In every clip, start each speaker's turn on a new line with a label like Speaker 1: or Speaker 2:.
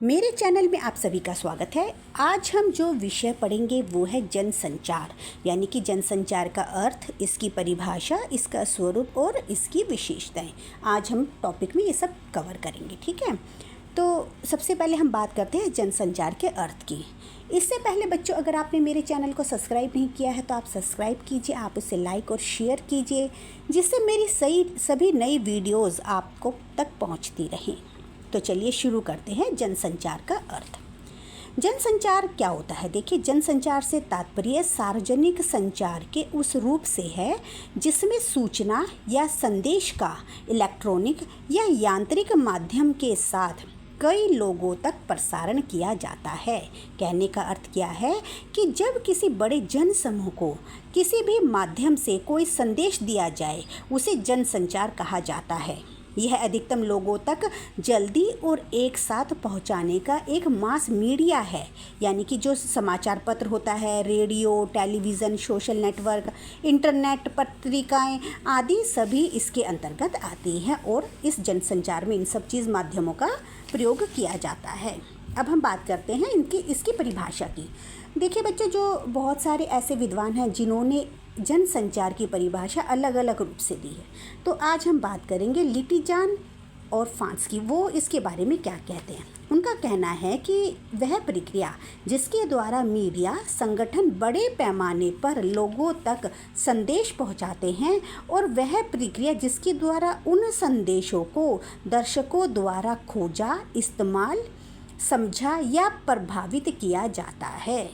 Speaker 1: मेरे चैनल में आप सभी का स्वागत है। आज हम जो विषय पढ़ेंगे वो है जनसंचार, यानी कि जनसंचार का अर्थ, इसकी परिभाषा, इसका स्वरूप और इसकी विशेषताएं। आज हम टॉपिक में ये सब कवर करेंगे, ठीक है। तो सबसे पहले हम बात करते हैं जनसंचार के अर्थ की। इससे पहले बच्चों, अगर आपने मेरे चैनल को सब्सक्राइब नहीं किया है तो आप सब्सक्राइब कीजिए, आप उसे लाइक और शेयर कीजिए, जिससे मेरी सभी नई वीडियोज़ आपको तक पहुँचती रहें। तो चलिए शुरू करते हैं जनसंचार का अर्थ। जनसंचार क्या होता है? देखिए, जनसंचार से तात्पर्य सार्वजनिक संचार के उस रूप से है जिसमें सूचना या संदेश का इलेक्ट्रॉनिक या यांत्रिक माध्यम के साथ कई लोगों तक प्रसारण किया जाता है। कहने का अर्थ क्या है कि जब किसी बड़े जनसमूह को किसी भी माध्यम से कोई संदेश दिया जाए, उसे जनसंचार कहा जाता है। यह अधिकतम लोगों तक जल्दी और एक साथ पहुंचाने का एक मास मीडिया है, यानी कि जो समाचार पत्र होता है, radio, television, social network, internet, पत्रिकाएं आदि सभी इसके अंतर्गत आती हैं और इस जनसंचार में इन सब माध्यमों का प्रयोग किया जाता है। अब हम बात करते हैं इसकी परिभाषा की। देखिए बच्चों, जो बहुत सारे ऐसे विद्वान हैं जिन्होंने जनसंचार की परिभाषा अलग अलग रूप से दी है। तो आज हम बात करेंगे लिटिजान और फ्रांस की। वो इसके बारे में क्या कहते हैं? उनका कहना है कि वह प्रक्रिया जिसके द्वारा मीडिया संगठन बड़े पैमाने पर लोगों तक संदेश पहुंचाते हैं, और वह प्रक्रिया जिसके द्वारा उन संदेशों को दर्शकों द्वारा खोजा, इस्तेमाल, समझा या प्रभावित किया जाता है।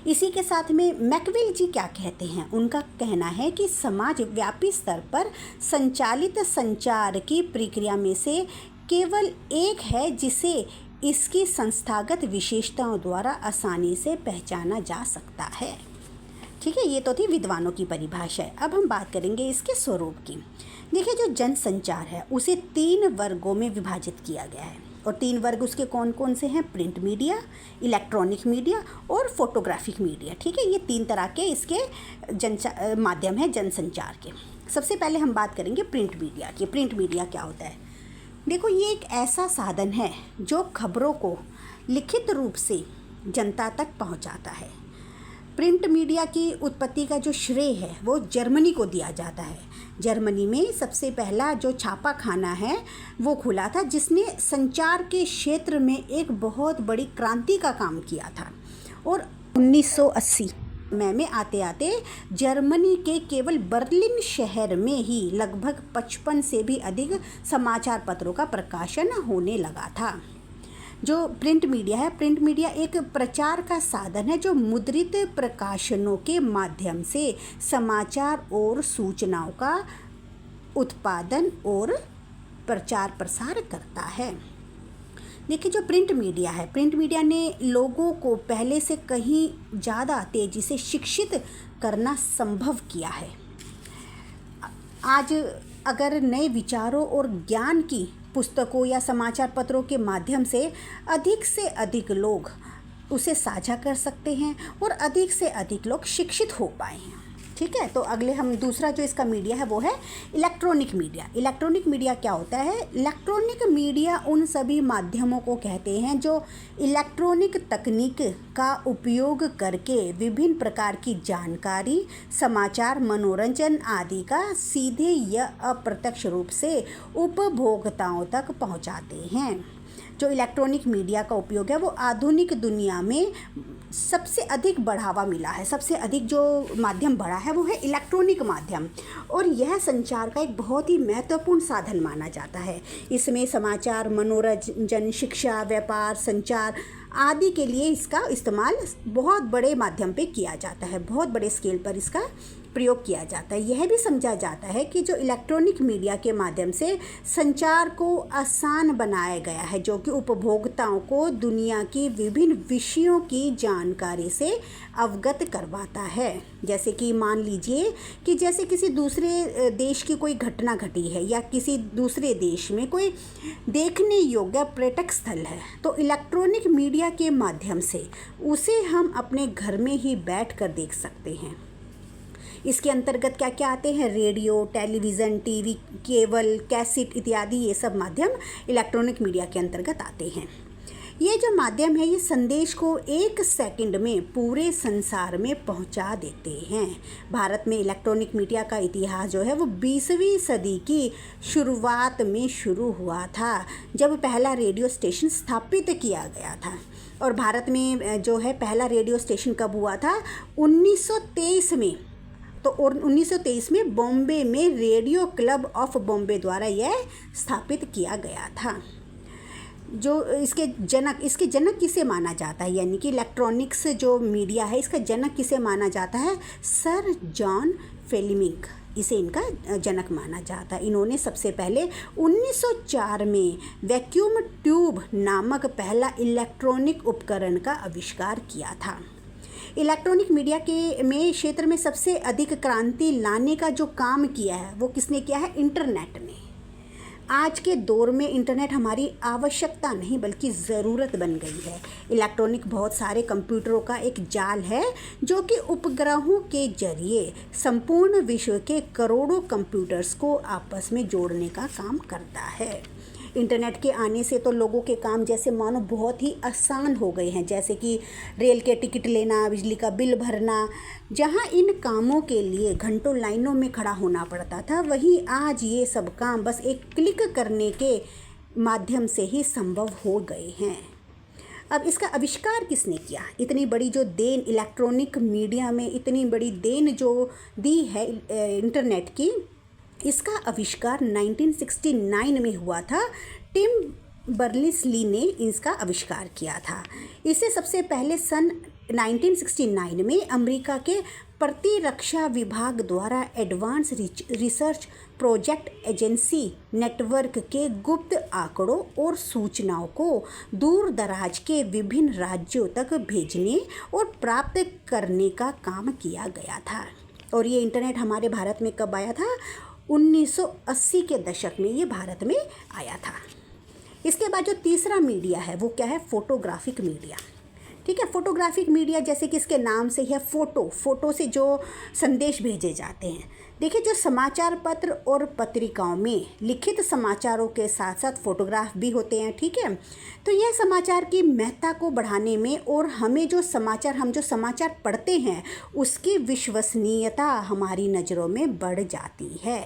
Speaker 1: इसी के साथ में मैकविल जी क्या कहते हैं? उनका कहना है कि समाज व्यापी स्तर पर संचालित संचार की प्रक्रिया में से केवल एक है जिसे इसकी संस्थागत विशेषताओं द्वारा आसानी से पहचाना जा सकता है। ठीक है, ये तो थी विद्वानों की परिभाषा है। अब हम बात करेंगे इसके स्वरूप की। देखिए, जो जनसंचार है उसे 3 वर्गों में विभाजित किया गया है, और 3 वर्ग उसके कौन कौन से हैं? प्रिंट मीडिया, इलेक्ट्रॉनिक मीडिया और फोटोग्राफिक मीडिया। ठीक है, ये 3 तरह के इसके माध्यम हैं जनसंचार के। सबसे पहले हम बात करेंगे प्रिंट मीडिया की। प्रिंट मीडिया क्या होता है? देखो, ये एक ऐसा साधन है जो खबरों को लिखित रूप से जनता तक पहुंचाता है। प्रिंट मीडिया की उत्पत्ति का जो श्रेय है वो जर्मनी को दिया जाता है। जर्मनी में सबसे पहला जो छापाखाना है वो खुला था, जिसने संचार के क्षेत्र में एक बहुत बड़ी क्रांति का काम किया था। और 1980 में आते आते जर्मनी के केवल बर्लिन शहर में ही लगभग 55 से भी अधिक समाचार पत्रों का प्रकाशन होने लगा था। जो प्रिंट मीडिया है, प्रिंट मीडिया एक प्रचार का साधन है जो मुद्रित प्रकाशनों के माध्यम से समाचार और सूचनाओं का उत्पादन और प्रचार प्रसार करता है। देखिए, जो प्रिंट मीडिया है, प्रिंट मीडिया ने लोगों को पहले से कहीं ज़्यादा तेज़ी से शिक्षित करना संभव किया है। आज अगर नए विचारों और ज्ञान की पुस्तकों या समाचार पत्रों के माध्यम से अधिक लोग उसे साझा कर सकते हैं और अधिक से अधिक लोग शिक्षित हो पाए हैं। ठीक है, तो अगले हम दूसरा जो इसका मीडिया है वो है इलेक्ट्रॉनिक मीडिया। इलेक्ट्रॉनिक मीडिया क्या होता है? इलेक्ट्रॉनिक मीडिया उन सभी माध्यमों को कहते हैं जो इलेक्ट्रॉनिक तकनीक का उपयोग करके विभिन्न प्रकार की जानकारी, समाचार, मनोरंजन आदि का सीधे या अप्रत्यक्ष रूप से उपभोक्ताओं तक पहुंचाते हैं। जो इलेक्ट्रॉनिक मीडिया का उपयोग है वो आधुनिक दुनिया में सबसे अधिक बढ़ावा मिला है। सबसे अधिक जो माध्यम बढ़ा है वो है इलेक्ट्रॉनिक माध्यम, और यह संचार का एक बहुत ही महत्वपूर्ण साधन माना जाता है। इसमें समाचार, मनोरंजन, शिक्षा, व्यापार, संचार आदि के लिए इसका इस्तेमाल बहुत बड़े माध्यम पे किया जाता है, बहुत बड़े स्केल पर इसका प्रयोग किया जाता है। यह भी समझा जाता है कि जो इलेक्ट्रॉनिक मीडिया के माध्यम से संचार को आसान बनाया गया है, जो कि उपभोक्ताओं को दुनिया की विभिन्न विषयों की जानकारी से अवगत करवाता है। जैसे कि मान लीजिए कि जैसे किसी दूसरे देश की कोई घटना घटी है या किसी दूसरे देश में कोई देखने योग्य पर्यटक स्थल है, तो इलेक्ट्रॉनिक मीडिया के माध्यम से उसे हम अपने घर में ही बैठकर देख सकते हैं। इसके अंतर्गत क्या क्या आते हैं? Radio, television, TV, cable, cassette इत्यादि, ये सब माध्यम इलेक्ट्रॉनिक मीडिया के अंतर्गत आते हैं। ये जो माध्यम है ये संदेश को 1 सेकंड में पूरे संसार में पहुंचा देते हैं। भारत में इलेक्ट्रॉनिक मीडिया का इतिहास जो है वो 20वीं सदी की शुरुआत में शुरू हुआ था, जब पहला रेडियो स्टेशन स्थापित किया गया था। और भारत में जो है पहला रेडियो स्टेशन कब हुआ था? 1923 में। तो 1923 में बॉम्बे में रेडियो क्लब ऑफ बॉम्बे द्वारा यह स्थापित किया गया था। जो इसके जनक किसे माना जाता है, यानी कि इलेक्ट्रॉनिक्स जो मीडिया है इसका जनक किसे माना जाता है? सर जॉन फ्लेमिंग, इसे इनका जनक माना जाता है। इन्होंने सबसे पहले 1904 में वैक्यूम ट्यूब नामक पहला इलेक्ट्रॉनिक उपकरण का आविष्कार किया था। इलेक्ट्रॉनिक मीडिया के क्षेत्र में सबसे अधिक क्रांति लाने का जो काम किया है वो किसने किया है? इंटरनेट ने। आज के दौर में इंटरनेट हमारी आवश्यकता नहीं बल्कि ज़रूरत बन गई है। इलेक्ट्रॉनिक बहुत सारे कंप्यूटरों का एक जाल है जो कि उपग्रहों के जरिए संपूर्ण विश्व के करोड़ों कंप्यूटर्स को आपस में जोड़ने का काम करता है। इंटरनेट के आने से तो लोगों के काम जैसे मानो बहुत ही आसान हो गए हैं, जैसे कि रेल के टिकट लेना, बिजली का बिल भरना। जहां इन कामों के लिए घंटों लाइनों में खड़ा होना पड़ता था, वहीं आज ये सब काम बस एक क्लिक करने के माध्यम से ही संभव हो गए हैं। अब इसका आविष्कार किसने किया? इतनी बड़ी जो देन इलेक्ट्रॉनिक मीडिया में, इतनी बड़ी देन जो दी है इंटरनेट की, इसका आविष्कार 1969 में हुआ था। टिम बर्नर्स-ली ने इसका आविष्कार किया था। इसे सबसे पहले सन 1969 में अमेरिका के प्रतिरक्षा विभाग द्वारा advance research project agency network के गुप्त आंकड़ों और सूचनाओं को दूर दराज के विभिन्न राज्यों तक भेजने और प्राप्त करने का काम किया गया था। और ये इंटरनेट हमारे भारत में कब आया था? 1980 के दशक में ये भारत में आया था। इसके बाद जो तीसरा मीडिया है वो क्या है? Photographic media. ठीक है, फोटोग्राफिक मीडिया जैसे कि इसके नाम से है फोटो से जो संदेश भेजे जाते हैं। देखिए, जो समाचार पत्र और पत्रिकाओं में लिखित समाचारों के साथ साथ फोटोग्राफ भी होते हैं। ठीक है, तो यह समाचार की महत्ता को बढ़ाने में और हम जो समाचार पढ़ते हैं उसकी विश्वसनीयता हमारी नज़रों में बढ़ जाती है।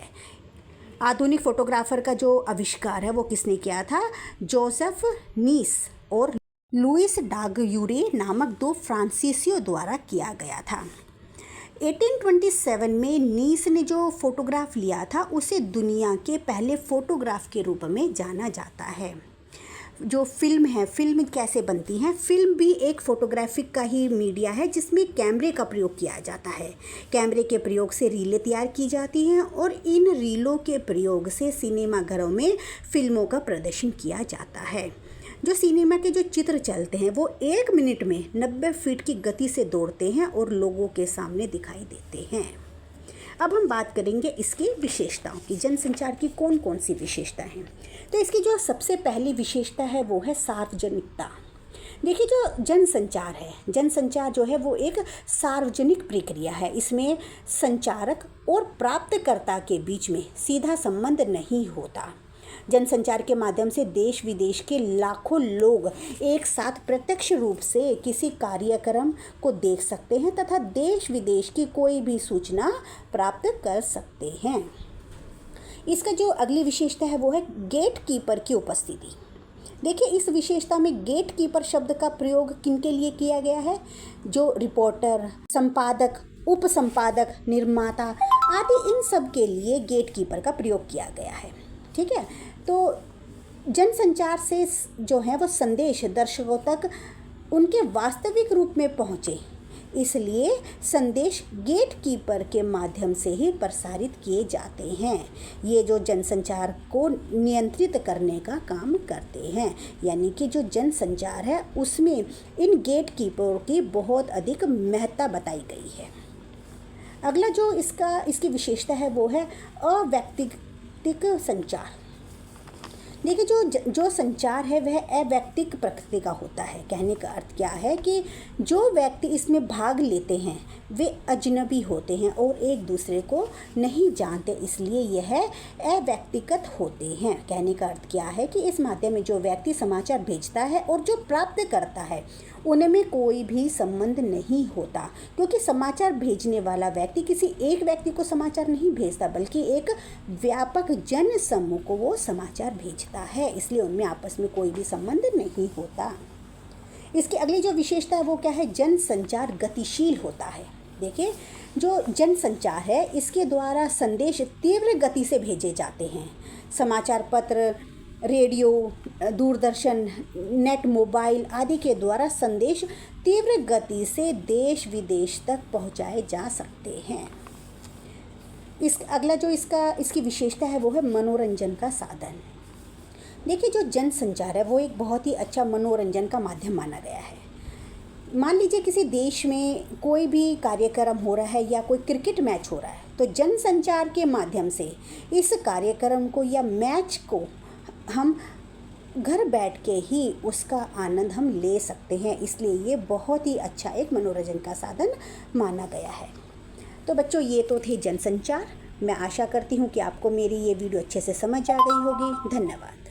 Speaker 1: आधुनिक फोटोग्राफर का जो आविष्कार है वो किसने किया था? जोसेफ नीस और लुइस डागयूरे नामक 2 फ्रांसीसियों द्वारा किया गया था। 1827 में नीस ने जो फोटोग्राफ लिया था उसे दुनिया के पहले फोटोग्राफ के रूप में जाना जाता है। जो फिल्म कैसे बनती है? फिल्म भी एक फोटोग्राफिक का ही मीडिया है जिसमें कैमरे का प्रयोग किया जाता है। कैमरे के प्रयोग से रीलें तैयार की जाती हैं और इन रीलों के प्रयोग से सिनेमा घरों में फिल्मों का प्रदर्शन किया जाता है। जो सिनेमा के जो चित्र चलते हैं वो 1 मिनट में 90 फीट की गति से दौड़ते हैं और लोगों के सामने दिखाई देते हैं। अब हम बात करेंगे इसकी विशेषताओं की। जनसंचार की कौन कौन सी विशेषता हैं? तो इसकी जो सबसे पहली विशेषता है वो है सार्वजनिकता। देखिए, जो जनसंचार जो है वो एक सार्वजनिक प्रक्रिया है। इसमें संचारक और प्राप्तकर्ता के बीच में सीधा संबंध नहीं होता। जनसंचार के माध्यम से देश विदेश के लाखों लोग एक साथ प्रत्यक्ष रूप से किसी कार्यक्रम को देख सकते हैं तथा देश विदेश की कोई भी सूचना प्राप्त कर सकते हैं। इसका जो अगली विशेषता है वो है गेट कीपर की उपस्थिति। देखिए, इस विशेषता में गेट कीपर शब्द का प्रयोग किनके लिए किया गया है? जो रिपोर्टर, संपादक, उप संपादक, निर्माता आदि इन सब के लिए गेट कीपर का प्रयोग किया गया है। ठीक है, तो जनसंचार से जो है वो संदेश दर्शकों तक उनके वास्तविक रूप में पहुँचे, इसलिए संदेश गेट कीपर के माध्यम से ही प्रसारित किए जाते हैं। ये जो जनसंचार को नियंत्रित करने का काम करते हैं, यानी कि जो जनसंचार है उसमें इन गेट कीपर की बहुत अधिक महत्ता बताई गई है। अगला जो इसकी विशेषता है वो है अव्यक्तिगत संचार। देखिए जो संचार है वह अवैयक्तिक प्रकृति का होता है। कहने का अर्थ क्या है कि जो व्यक्ति इसमें भाग लेते हैं वे अजनबी होते हैं और एक दूसरे को नहीं जानते, इसलिए यह अव्यक्तिगत होते हैं। कहने का अर्थ क्या है कि इस माध्यम में जो व्यक्ति समाचार भेजता है और जो प्राप्त करता है उनमें कोई भी संबंध नहीं होता, क्योंकि समाचार भेजने वाला व्यक्ति किसी एक व्यक्ति को समाचार नहीं भेजता बल्कि एक व्यापक जन समूह को वो समाचार भेजता है, इसलिए उनमें आपस में कोई भी संबंध नहीं होता। इसकी अगली जो विशेषता है वो क्या है, जनसंचार गतिशील होता है। देखिए जो जनसंचार है इसके द्वारा संदेश तीव्र गति से भेजे जाते हैं। समाचार पत्र, रेडियो, दूरदर्शन, नेट, मोबाइल आदि के द्वारा संदेश तीव्र गति से देश विदेश तक पहुंचाए जा सकते हैं। अगला जो इसकी विशेषता है वो है मनोरंजन का साधन। देखिए जो जनसंचार है वो एक बहुत ही अच्छा मनोरंजन का माध्यम माना गया है। मान लीजिए किसी देश में कोई भी कार्यक्रम हो रहा है या कोई क्रिकेट मैच हो रहा है, तो जनसंचार के माध्यम से इस कार्यक्रम को या मैच को हम घर बैठ के ही उसका आनंद हम ले सकते हैं, इसलिए ये बहुत ही अच्छा एक मनोरंजन का साधन माना गया है। तो बच्चों ये तो थे जनसंचार। मैं आशा करती हूँ कि आपको मेरी ये वीडियो अच्छे से समझ आ गई होगी। धन्यवाद।